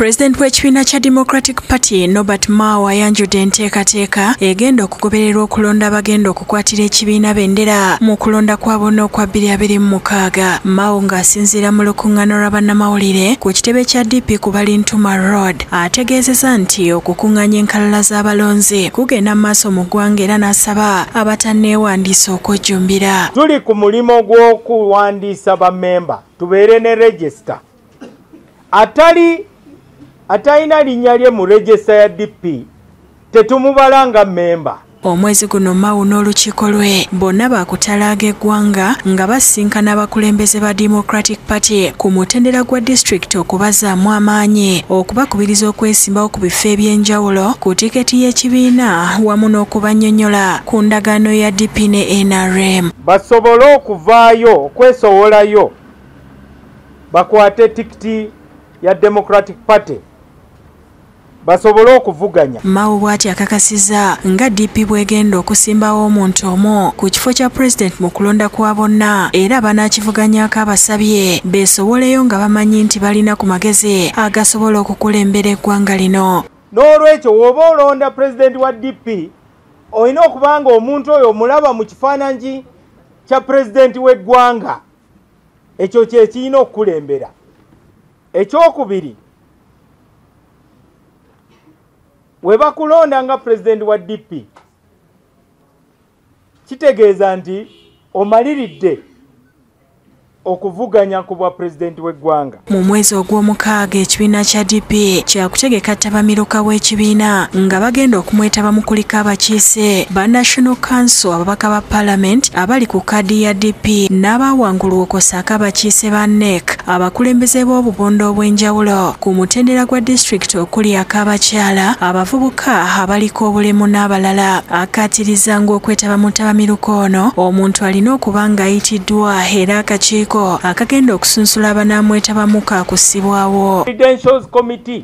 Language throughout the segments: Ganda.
President w'ekibiina kya Democratic Party Norbert Mao ayanjudde enteekateeka egenda okugobererwa okulonda abagenda okukwatira ekibiina bendera mu kulonda kwa bonna okwa 2026. Mao ng'asinziira mu lukuŋŋaana lwa bannamawulire ku kitebe kya DP ku Balintuma Road ategeezezza nti okukuŋŋaanya enkalala z'abalonzi kugenda mu maaso mu ggwanga era n'asaba abatanneewandiisa okwejjumbira. Tuli ku mulimo gw'okuwandiisa bammemba tubeere ne register atalina linnya lye mu register ya DP tetumubala nga memba. Omwezi guno Mao n'olukiiko lwe bonna baakutalaaga eggwanga nga basinkana abakulembeze ba Democratic Party ku mutendera gwa district okubazaamu amaanyi okubakubiriza okwesimbawo ku bifo eby'enjawulo ku tiketi y'ekibiina wamu n'okubannyonnyola ku ndagaano ya DP ne NRM. Basobole okuvaayo okwesowolayo bakwate tikiti ya Democratic Party basobole okuvuganya. Mao bw'ati akakasiza nga DP bwegenda okusimbawo omuntu omu ku kifo kya president mu kulonda kwa bonna era banaakivuganyaako abasabye beesowoleyo nga bamanyi nti balina ku magezi agasobola okukulembera eggwanga lino. N'olwekyo w'oba olonda president wa DP olina okuba nga omuntu oyo omulaba mu kifaananyi kya president w'eggwanga. Ekyo kye kirina okukulembera. Ekyokubiri, weba kulonda nga president wa DP kitegeeza nti omaliridde okuvuganya ku bwa president w'eggwanga. Mu mwezi ogw'omukaaga ekibiina kya DP kyakutegeka ttabamiruka w'ekibiina nga bagenda okumwetaba mu kulika abakiise ba National Council ababaka ba Parliament abali ku kadi ya DP n'abawangulwa okusaaka abakiise ba NEC abakulembeze b'obubondo obw'enjawulo ku mutendera gwa district okuli ak'abakyala abavubuka abaliko obulemu n'abalala. Akkaatiriza ng'okwetaba mu ttabamiruka ono omuntu alina okuba ng'ayitiddwa era akakiiko akagenda okusunsula abanaamwetabamu kaakussibwawo. Credentials Committee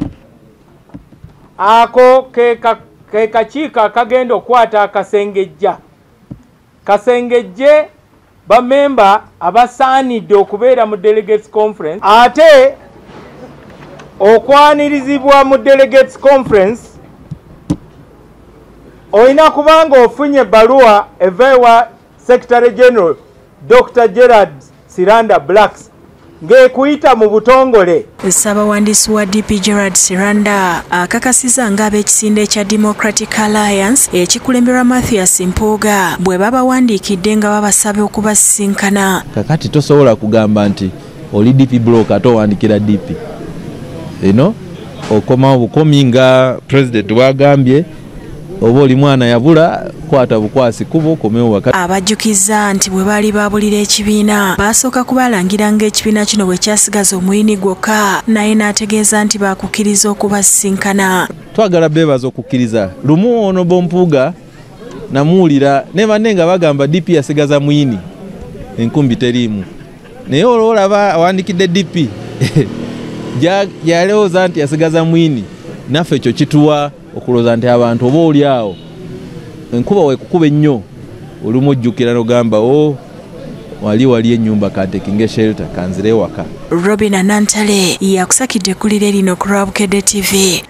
ako ke kakiiko akagenda okwata akasengejja. Kasengejje bamemba abasaanidde okubeera mu Delegates Conference ate okwanirizibwa mu Delegates Conference olina kubanga ofunye ebbaluwa eva ewa Secretary General Dr. Gerard Siranda Blacks ng'ekuyita mu butongole. Ssaabawandiisi wa DP Gerard Siranda akakasiza ng'ab'ekisinde ekya Democratic Alliance ekikulemberwa Mathias Mpuuga bwe babawandiikidde nga babasaba okubasinkana. Kakati tosobola kugamba nti oli DP block ate owandikira DP. Okomawo bukomi nga president wagambye oba oli mwana yabula kwata bukwasi kubo okomewo wakati. Abajjukiza nti bwe baali baabulira ekibiina basooka kubalangira ng'ekibiina kino bwe kyasigaza omuyini gwokka naye n'ategeeza nti baakukkiriza okubasinkana. Twagala beebaza okukkiriza. Lumu ono Bompuuga namuwulira ne banne nga bagamba DP yasigaza muyini enkumbi teriimu. Naye olwolaba awandikidde DP yalowooza nti yasigaza muyini naffe ekyo kituwa okulooza nti abantu oba oli awo enkuba wekukuba ennyo olumu ojjukira n'ogamba wali ennyumba kantekinge shelter kanzire ewaka. Robin Anantale yakusakidde eggulire lino ku Rwabukedde TV.